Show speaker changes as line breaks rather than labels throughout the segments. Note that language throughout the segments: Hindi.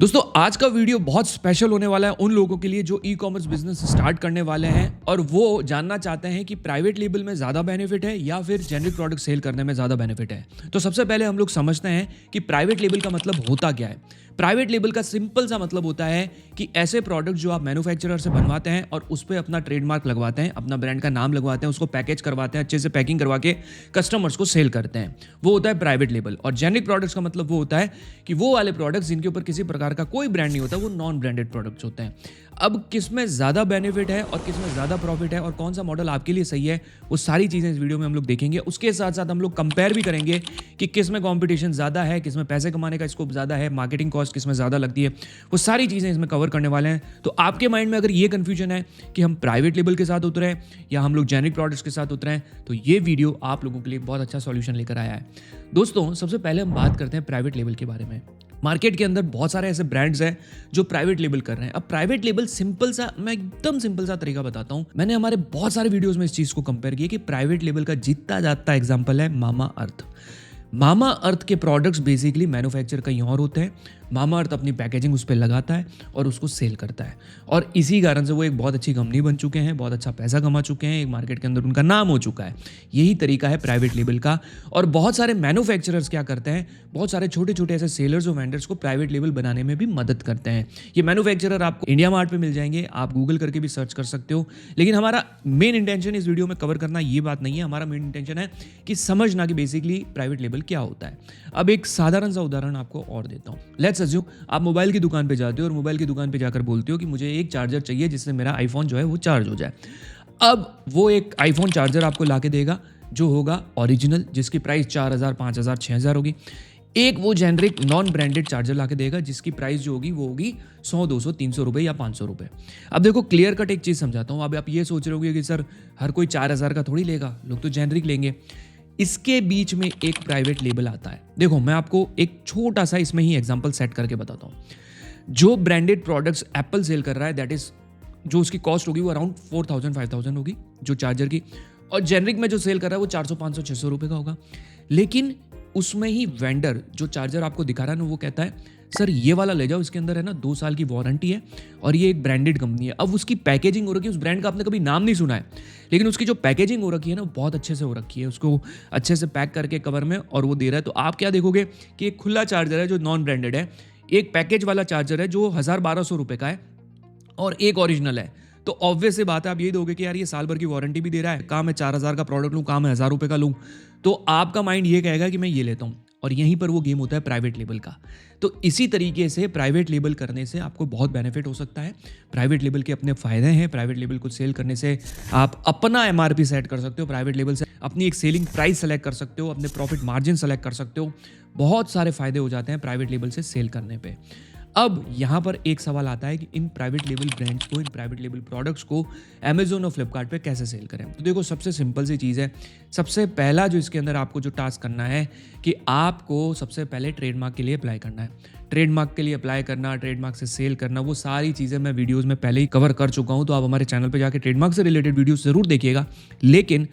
दोस्तों आज का वीडियो बहुत स्पेशल होने वाला है उन लोगों के लिए जो ई कॉमर्स बिजनेस स्टार्ट करने वाले हैं और वो जानना चाहते हैं कि प्राइवेट लेबल में ज़्यादा बेनिफिट है या फिर जेनरिक प्रोडक्ट सेल करने में ज़्यादा बेनिफिट है। तो सबसे पहले हम लोग समझते हैं कि प्राइवेट लेबल का मतलब होता क्या है। प्राइवेट लेबल का सिंपल सा मतलब होता है कि ऐसे प्रोडक्ट जो आप मैन्युफैक्चरर से बनवाते हैं और उस पर अपना ट्रेडमार्क लगवाते हैं, अपना ब्रांड का नाम लगवाते हैं, उसको पैकेज करवाते हैं, अच्छे से पैकिंग करवा के कस्टमर्स को सेल करते हैं, वो होता है प्राइवेट लेबल। और जेनरिक प्रोडक्ट्स का मतलब वो होता है कि वो वाले प्रोडक्ट्स जिनके ऊपर किसी प्रकार का कोई ब्रांड नहीं होता, वो नॉन ब्रांडेड प्रोडक्ट्स होते हैं। अब किसमें ज़्यादा बेनिफिट है और किसमें ज़्यादा प्रॉफिट है और कौन सा मॉडल आपके लिए सही है, वो सारी चीज़ें इस वीडियो में हम लोग देखेंगे। उसके साथ साथ हम लोग कंपेयर भी करेंगे कि किसमें कॉम्पिटिशन ज़्यादा है, किसमें पैसे कमाने का स्कोप ज़्यादा है, मार्केटिंग कॉस्ट किसमें ज़्यादा लगती है, वो सारी चीज़ें इसमें कवर करने वाले हैं। तो आपके माइंड में अगर ये कंफ्यूजन है कि हम प्राइवेट लेबल के साथ उतरें या हम लोग जेनरिक प्रोडक्ट्स के साथ उतरें, तो ये वीडियो आप लोगों के लिए बहुत अच्छा सॉल्यूशन लेकर आया है। दोस्तों सबसे पहले हम बात करते हैं प्राइवेट लेबल के बारे में। मार्केट के अंदर बहुत सारे ऐसे ब्रांड्स हैं जो प्राइवेट लेबल कर रहे हैं। अब प्राइवेट लेबल सिंपल सा, मैं एकदम सिंपल सा तरीका बताता हूं। मैंने हमारे बहुत सारे वीडियोस में इस चीज को कंपेयर किया कि प्राइवेट लेबल का जीता जाता एग्जांपल है मामा अर्थ। मामा अर्थ के प्रोडक्ट्स बेसिकली मैन्युफैक्चर कहीं और होते हैं। मामा अर्थ अपनी पैकेजिंग उस पर लगाता है और उसको सेल करता है, और इसी कारण से वो एक बहुत अच्छी कंपनी बन चुके हैं, बहुत अच्छा पैसा कमा चुके हैं, एक मार्केट के अंदर उनका नाम हो चुका है। यही तरीका है प्राइवेट लेबल का। और बहुत सारे मैन्युफैक्चरर्स क्या करते हैं, बहुत सारे छोटे छोटे ऐसे सेलर्स और वेंडर्स को प्राइवेट लेबल बनाने में भी मदद करते हैं। ये मैन्युफैक्चरर आपको इंडिया मार्ट पे मिल जाएंगे, आप गूगल करके भी सर्च कर सकते हो। लेकिन हमारा मेन इंटेंशन इस वीडियो में कवर करना ये बात नहीं है। हमारा मेन इंटेंशन है कि समझना कि बेसिकली प्राइवेट लेबल क्या होता है। अब एक साधारण सा उदाहरण आपको और देता हूँ। लेट्स अज्यूम आप मोबाइल की दुकान पे जाते हो और मोबाइल की दुकान पे जाकर बोलते हो कि मुझे एक चार्जर चाहिए जिससे मेरा आईफोन जो है वो चार्ज हो जाए। अब वो एक आईफोन चार्जर आपको लाके देगा जो होगा ओरिजिनल, जिसकी प्राइस 4000, 5000, 6000 होगी। एक वो जेनरिक नॉन ब्रांडेड चार्जर लाके देगा जिसकी प्राइस जो होगी वो होगी 100, 200, 300 रुपए या 500 रुपए। अब देखो क्लियर कट एक चीज समझाता हूँ। अब आप ये सोच रहे होगे कि सर हर कोई 4000 का थोड़ी लेगा, लोग तो जेनरिक लेंगे। इसके बीच में एक प्राइवेट लेबल आता है। देखो मैं आपको एक छोटा सा इसमें ही एग्जांपल सेट करके बताता हूँ। जो ब्रांडेड प्रोडक्ट्स एप्पल सेल कर रहा है, दैट इज जो उसकी कॉस्ट होगी वो अराउंड 4000, 5000 होगी जो चार्जर की, और जेनरिक में जो सेल कर रहा है वो 400, 500, 600 रुपए का होगा। लेकिन उसमें ही वेंडर जो चार्जर आपको दिखा रहा है ना, वो कहता है सर ये वाला ले जाओ, इसके अंदर है ना 2 साल की वारंटी है और ये एक ब्रांडेड कंपनी है। अब उसकी पैकेजिंग हो रखी है, उस ब्रांड का आपने कभी नाम नहीं सुना है, लेकिन उसकी जो पैकेजिंग हो रखी है ना बहुत अच्छे से हो रखी है, उसको अच्छे से पैक करके कवर में और वो दे रहा है। तो आप क्या देखोगे कि एक खुला चार्जर है जो नॉन ब्रांडेड है, एक पैकेज वाला चार्जर है जो 1000-1200 रुपए का है, और एक ओरिजिनल है। तो ऑब्वियस सी बात है आप यही दोगे कि यार ये साल भर की वारंटी भी दे रहा है, काम मैं 4000 का प्रोडक्ट लूँ, काम मैं 1000 रुपए का लूँ, तो आपका माइंड ये कहेगा कि मैं ये लेता हूँ। और यहीं पर वो गेम होता है प्राइवेट लेबल का। तो इसी तरीके से प्राइवेट लेबल करने से आपको बहुत बेनिफिट हो सकता है। प्राइवेट लेबल के अपने फायदे हैं। प्राइवेट लेबल को सेल करने से आप अपना एमआरपी सेट कर सकते हो, प्राइवेट लेबल से अपनी एक सेलिंग प्राइस सेलेक्ट कर सकते हो, अपने प्रॉफिट मार्जिन सेलेक्ट कर सकते हो। बहुत सारे फायदे हो जाते हैं प्राइवेट लेबल से सेल करने पे। अब यहाँ पर एक सवाल आता है कि इन प्राइवेट लेबल ब्रांड्स को, इन प्राइवेट लेबल प्रोडक्ट्स को अमेजोन और फ्लिपकार्ट पे कैसे सेल करें। तो देखो सबसे सिंपल सी चीज़ है। सबसे पहला जो इसके अंदर आपको जो टास्क करना है कि आपको सबसे पहले ट्रेडमार्क के लिए अप्लाई करना है। ट्रेडमार्क के लिए अप्लाई करना, ट्रेडमार्क से सेल करना, वो सारी चीज़ें मैं वीडियोज़ में पहले ही कवर कर चुका हूँ, तो आप हमारे चैनल पर जाकर ट्रेडमार्क से रिलेटेड वीडियो ज़रूर देखिएगा। लेकिन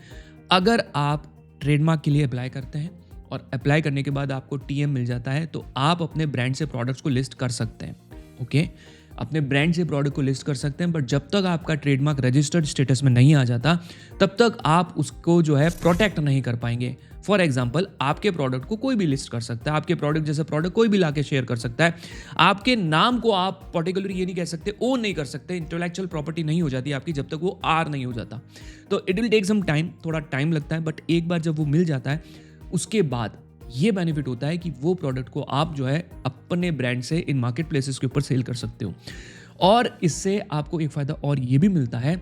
अगर आप ट्रेडमार्क के लिए अप्लाई करते हैं और अप्लाई करने के बाद आपको टीएम मिल जाता है, तो आप अपने ब्रांड से प्रोडक्ट्स को लिस्ट कर सकते हैं। ओके, अपने ब्रांड से प्रोडक्ट को लिस्ट कर सकते हैं, बट जब तक आपका ट्रेडमार्क रजिस्टर्ड स्टेटस में नहीं आ जाता तब तक आप उसको जो है प्रोटेक्ट नहीं कर पाएंगे। फॉर एग्जाम्पल आपके प्रोडक्ट को कोई भी लिस्ट कर सकता है, आपके प्रोडक्ट जैसे प्रोडक्ट कोई भी लाके शेयर कर सकता है। आपके नाम को आप पर्टिकुलर ये नहीं कह सकते, ओन नहीं कर सकते, इंटेलेक्चुअल प्रॉपर्टी नहीं हो जाती आपकी जब तक वो आर नहीं हो जाता। तो it will take some time, थोड़ा टाइम लगता है, बट एक बार जब वो मिल जाता है उसके बाद ये बेनिफिट होता है कि वो प्रोडक्ट को आप जो है अपने ब्रांड से इन मार्केट प्लेसेस के ऊपर सेल कर सकते हो। और इससे आपको एक फायदा और ये भी मिलता है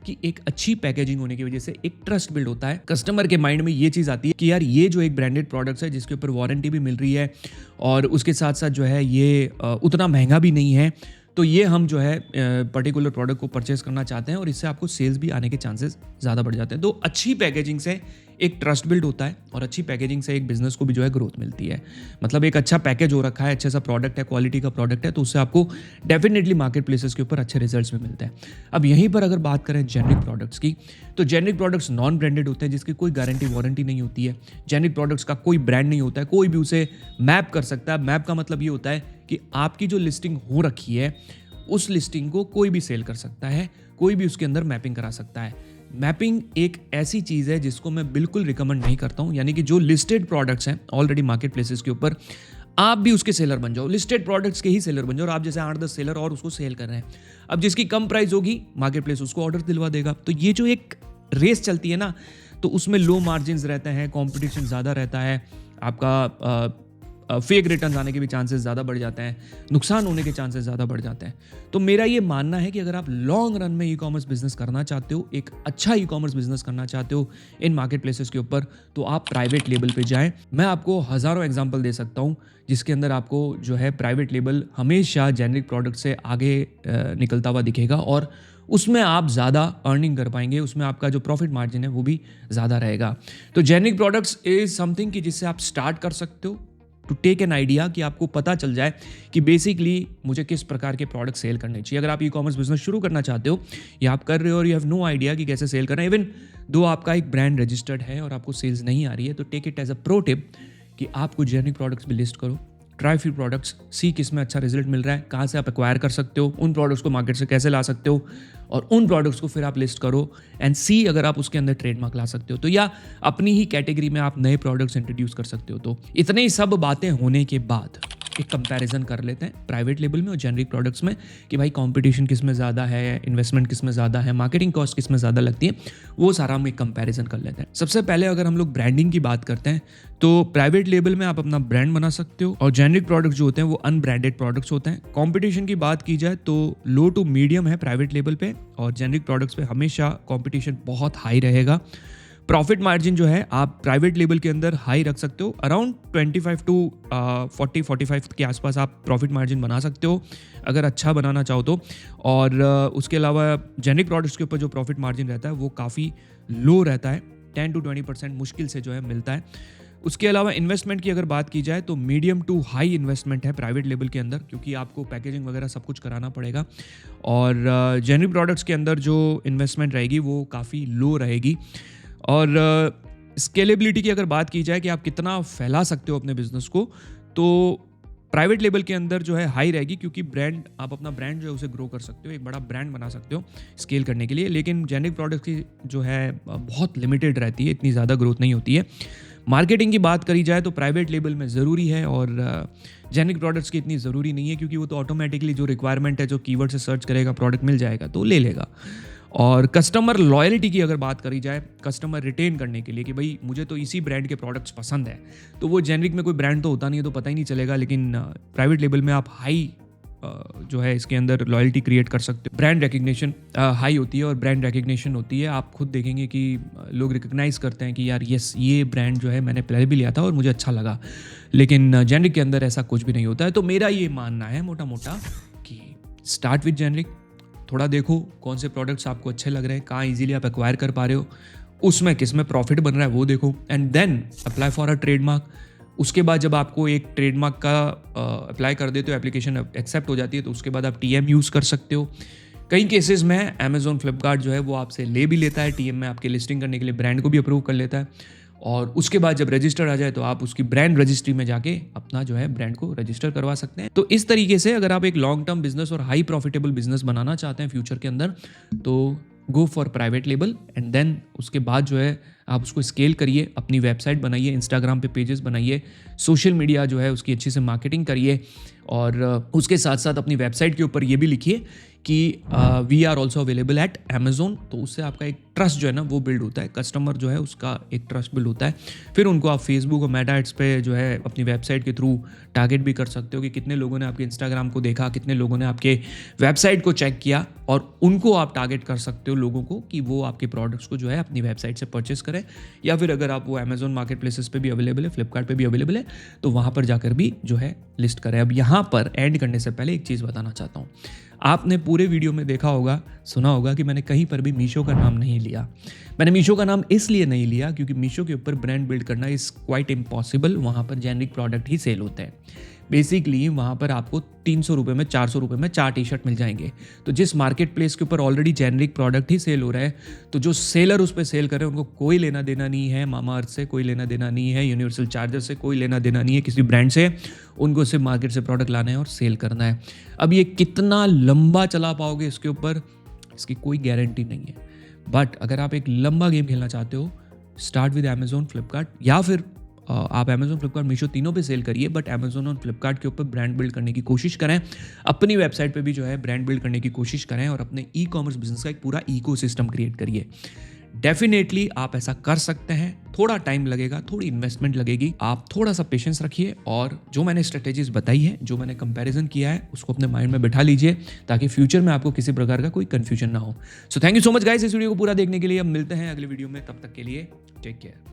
कि एक अच्छी पैकेजिंग होने की वजह से एक ट्रस्ट बिल्ड होता है। कस्टमर के माइंड में ये चीज़ आती है कि यार ये जो एक ब्रांडेड प्रोडक्ट्स है जिसके ऊपर वारंटी भी मिल रही है और उसके साथ साथ जो है ये उतना महंगा भी नहीं है, तो ये हम जो है पर्टिकुलर प्रोडक्ट को परचेस करना चाहते हैं और इससे आपको सेल्स भी आने के चांसेस ज़्यादा बढ़ जाते हैं। तो अच्छी पैकेजिंग से एक ट्रस्ट बिल्ड होता है और अच्छी पैकेजिंग से एक बिजनेस को भी जो है ग्रोथ मिलती है। मतलब एक अच्छा पैकेज हो रखा है, अच्छा सा प्रोडक्ट है, क्वालिटी का प्रोडक्ट है, तो उससे आपको डेफिनेटली मार्केट प्लेसेस के ऊपर अच्छे रिजल्ट्स भी मिलते हैं। अब यहीं पर अगर बात करें जेनरिक प्रोडक्ट्स की, तो जेनरिक प्रोडक्ट्स नॉन ब्रांडेड होते हैं जिसकी कोई गारंटी वारंटी नहीं होती है। जेनरिक प्रोडक्ट्स का कोई ब्रांड नहीं होता है, कोई भी उसे मैप कर सकता है। मैप का मतलब ये होता है कि आपकी जो लिस्टिंग हो रखी है उस लिस्टिंग को कोई भी सेल कर सकता है, कोई भी उसके अंदर मैपिंग करा सकता है। मैपिंग एक ऐसी चीज़ है जिसको मैं बिल्कुल रिकमेंड नहीं करता हूँ, यानी कि जो लिस्टेड प्रोडक्ट्स हैं ऑलरेडी मार्केट प्लेसेस के ऊपर, आप भी उसके सेलर बन जाओ, लिस्टेड प्रोडक्ट्स के ही सेलर बन जाओ, और आप जैसे 8-10 सेलर और उसको सेल कर रहे हैं। अब जिसकी कम प्राइस होगी मार्केट प्लेस उसको ऑर्डर दिलवा देगा। तो ये जो एक रेस चलती है ना, तो उसमें लो मार्जिन रहते हैं, कॉम्पिटिशन ज़्यादा रहता है, आपका फेक रिटर्न आने के भी चांसेस ज़्यादा बढ़ जाते हैं, नुकसान होने के चांसेस ज़्यादा बढ़ जाते हैं। तो मेरा ये मानना है कि अगर आप लॉन्ग रन में ई कॉमर्स बिजनेस करना चाहते हो, एक अच्छा ई कॉमर्स बिजनेस करना चाहते हो इन मार्केट प्लेसेस के ऊपर, तो आप प्राइवेट लेबल पे जाएं। मैं आपको हज़ारों एग्जांपल दे सकता हूं जिसके अंदर आपको जो है प्राइवेट लेबल हमेशा जेनरिक प्रोडक्ट से आगे निकलता हुआ दिखेगा, और उसमें आप ज़्यादा अर्निंग कर पाएंगे, उसमें आपका जो प्रॉफिट मार्जिन है वो भी ज़्यादा रहेगा। तो जेनरिक प्रोडक्ट्स इज़ समथिंग कि जिससे आप स्टार्ट कर सकते हो टू टेक एन आइडिया, कि आपको पता चल जाए कि बेसिकली मुझे किस प्रकार के प्रोडक्ट सेल करने चाहिए। अगर आप ई कॉमर्स बिजनेस शुरू करना चाहते हो या आप कर रहे हो और यू हैव नो आइडिया कि कैसे सेल करना है, इवन दो आपका एक ब्रांड रजिस्टर्ड है और आपको सेल्स नहीं आ रही है, तो take it as a pro tip कि आप कुछ जेनरिक प्रोडक्ट्स भी लिस्ट करो, ट्राई फ्यू प्रोडक्ट्स, सी किस में अच्छा रिजल्ट मिल रहा है, कहाँ से आप एक्वायर कर सकते हो, उन प्रोडक्ट्स को मार्केट से कैसे ला सकते हो, और उन प्रोडक्ट्स को फिर आप लिस्ट करो एंड सी अगर आप उसके अंदर ट्रेडमार्क ला सकते हो तो, या अपनी ही कैटेगरी में आप नए प्रोडक्ट्स इंट्रोड्यूस कर सकते हो। तो इतने ही सब बातें होने के बाद एक कंपैरिजन कर लेते हैं प्राइवेट लेबल में और जेनरिक प्रोडक्ट्स में कि भाई कंपटीशन किस में ज़्यादा है, इन्वेस्टमेंट किस में ज़्यादा है, मार्केटिंग कॉस्ट किस में ज़्यादा लगती है, वो सारा हम एक कंपैरिजन कर लेते हैं। सबसे पहले अगर हम लोग ब्रांडिंग की बात करते हैं तो प्राइवेट लेबल में आप अपना ब्रांड बना सकते हो, और जेनरिक प्रोडक्ट्स जो होते हैं वो अनब्रांडेड प्रोडक्ट्स होते हैं। कंपटीशन की बात की जाए तो लो टू मीडियम है प्राइवेट लेबल पे, और जेनरिक प्रोडक्ट्स पे हमेशा कंपटीशन बहुत हाई रहेगा। प्रॉफिट मार्जिन जो है आप प्राइवेट लेबल के अंदर हाई रख सकते हो, अराउंड 25 टू 40-45 के आसपास आप प्रॉफिट मार्जिन बना सकते हो अगर अच्छा बनाना चाहो तो। और उसके अलावा जेनरिक प्रोडक्ट्स के ऊपर जो प्रॉफिट मार्जिन रहता है वो काफ़ी लो रहता है, 10 to 20% मुश्किल से जो है मिलता है। उसके अलावा इन्वेस्टमेंट की अगर बात की जाए तो मीडियम टू हाई इन्वेस्टमेंट है प्राइवेट लेबल के अंदर, क्योंकि आपको पैकेजिंग वगैरह सब कुछ कराना पड़ेगा, और जेनरिक प्रोडक्ट्स के अंदर जो इन्वेस्टमेंट रहेगी वो काफ़ी लो रहेगी। और स्केलेबिलिटी की अगर बात की जाए कि आप कितना फैला सकते हो अपने बिजनेस को, तो प्राइवेट लेबल के अंदर जो है हाई रहेगी, क्योंकि ब्रांड, आप अपना ब्रांड जो है उसे ग्रो कर सकते हो, एक बड़ा ब्रांड बना सकते हो स्केल करने के लिए। लेकिन जेनरिक प्रोडक्ट्स की जो है बहुत लिमिटेड रहती है, इतनी ज़्यादा ग्रोथ नहीं होती है। मार्केटिंग की बात करी जाए तो प्राइवेट लेबल में ज़रूरी है, और जेनरिक प्रोडक्ट्स की इतनी ज़रूरी नहीं है, क्योंकि वो तो ऑटोमेटिकली जो रिक्वायरमेंट है, जो कीवर्ड से सर्च करेगा प्रोडक्ट मिल जाएगा तो ले लेगा। और कस्टमर लॉयल्टी की अगर बात करी जाए, कस्टमर रिटेन करने के लिए कि भाई मुझे तो इसी ब्रांड के प्रोडक्ट्स पसंद है, तो वो जेनरिक में कोई ब्रांड तो होता नहीं है तो पता ही नहीं चलेगा, लेकिन प्राइवेट लेबल में आप हाई जो है इसके अंदर लॉयल्टी क्रिएट कर सकते हो। ब्रांड रिकग्निशन हाई होती है, और ब्रांड रिकग्निशन होती है, आप खुद देखेंगे कि लोग रिकग्नाइज करते हैं कि यार यस ये ब्रांड जो है मैंने पहले भी लिया था और मुझे अच्छा लगा। लेकिन जेनरिक के अंदर ऐसा कुछ भी नहीं होता है। तो मेरा ये मानना है मोटा मोटा कि स्टार्ट विद जेनरिक, थोड़ा देखो कौन से प्रोडक्ट्स आपको अच्छे लग रहे हैं, कहाँ इजीली आप एक्वायर कर पा रहे हो, उसमें किस में प्रॉफिट बन रहा है वो देखो, and then apply for a trademark. उसके बाद जब आपको एक ट्रेडमार्क का अप्लाई कर देते हो, एप्लीकेशन एक्सेप्ट हो जाती है, तो उसके बाद आप टीएम यूज़ कर सकते हो। कई केसेस में अमेजोन, फ्लिपकार्ट जो है वो आपसे ले भी लेता है टीएम में, आपके लिस्टिंग करने के लिए ब्रांड को भी अप्रूव कर लेता है, और उसके बाद जब रजिस्टर आ जाए तो आप उसकी ब्रांड रजिस्ट्री में जाके अपना जो है ब्रांड को रजिस्टर करवा सकते हैं। तो इस तरीके से अगर आप एक लॉन्ग टर्म बिजनेस और हाई प्रॉफिटेबल बिजनेस बनाना चाहते हैं फ्यूचर के अंदर, तो go for private label, and then उसके बाद जो है आप उसको स्केल करिए, अपनी वेबसाइट बनाइए, इंस्टाग्राम पे पेजेस बनाइए, सोशल मीडिया जो है उसकी अच्छी से मार्केटिंग करिए, और उसके साथ साथ अपनी वेबसाइट के ऊपर ये भी लिखिए कि we are also available at Amazon. तो उससे आपका एक ट्रस्ट जो है ना वो बिल्ड होता है, कस्टमर जो है उसका एक ट्रस्ट बिल्ड होता है। फिर उनको आप फेसबुक और मेटा एड्स पे जो है अपनी वेबसाइट के थ्रू टारगेट भी कर सकते हो कि कितने लोगों ने आपके इंस्टाग्राम को देखा, कितने लोगों ने आपके वेबसाइट को चेक किया, और उनको आप टारगेट कर सकते हो लोगों को कि वो आपके प्रोडक्ट्स को जो है अपनी वेबसाइट से परचेस करें, या फिर अगर आप वो अमेजोन मार्केट प्लेसेस पे भी अवेलेबल है, फ्लिपकार्ट पे भी अवेलेबल है, तो वहाँ पर जाकर भी जो है लिस्ट करें। अब यहाँ पर एंड करने से पहले एक चीज़ बताना चाहता हूँ। आपने पूरे वीडियो में देखा होगा, सुना होगा कि मैंने कहीं पर भी मीशो का नाम नहीं लिया। मैंने मीशो का नाम इसलिए नहीं लिया क्योंकि मीशो के ऊपर ब्रांड बिल्ड करना इज़ क्वाइट इम्पॉसिबल, वहाँ पर जेनरिक प्रोडक्ट ही सेल होते हैं। बेसिकली वहाँ पर आपको 300 रुपये में 400 रुपये में 4 टी शर्ट मिल जाएंगे। तो जिस मार्केट प्लेस के ऊपर ऑलरेडी जेनरिक प्रोडक्ट ही सेल हो रहा है, तो जो सेलर उस पर सेल कर रहे हैं उनको कोई लेना देना नहीं है मामा अर्थ से, कोई लेना देना नहीं है यूनिवर्सल चार्जर से, कोई लेना देना नहीं है किसी ब्रांड से। उनको सिर्फ मार्केट से प्रोडक्ट लाना है और सेल करना है। अब ये कितना लंबा चला पाओगे इसके ऊपर, इसकी कोई गारंटी नहीं है। बट अगर आप एक लंबा गेम खेलना चाहते हो, स्टार्ट विद अमेजोन, फ्लिपकार्ट, या फिर आप अमेजोन, फ्लिपकार्ट, मीशो तीनों पे सेल करिए, बट अमेजोन और फ्लिपकार्ट के ऊपर ब्रांड बिल्ड करने की कोशिश करें। अपनी वेबसाइट पे भी जो है ब्रांड बिल्ड करने की कोशिश करें और अपने ई कॉमर्स बिजनेस का एक पूरा इकोसिस्टम क्रिएट करिए। डेफिनेटली आप ऐसा कर सकते हैं। थोड़ा टाइम लगेगा, थोड़ी इन्वेस्टमेंट लगेगी, आप थोड़ा सा पेशेंस रखिए और जो मैंने स्ट्रेटेजीज बताई है, जो मैंने कंपैरिजन किया है, उसको अपने माइंड में बिठा लीजिए ताकि फ्यूचर में आपको किसी प्रकार का कोई कंफ्यूजन ना हो। So thank you so much guys इस वीडियो को पूरा देखने के लिए। अब मिलते हैं अगले वीडियो में, तब तक के लिए टेक केयर।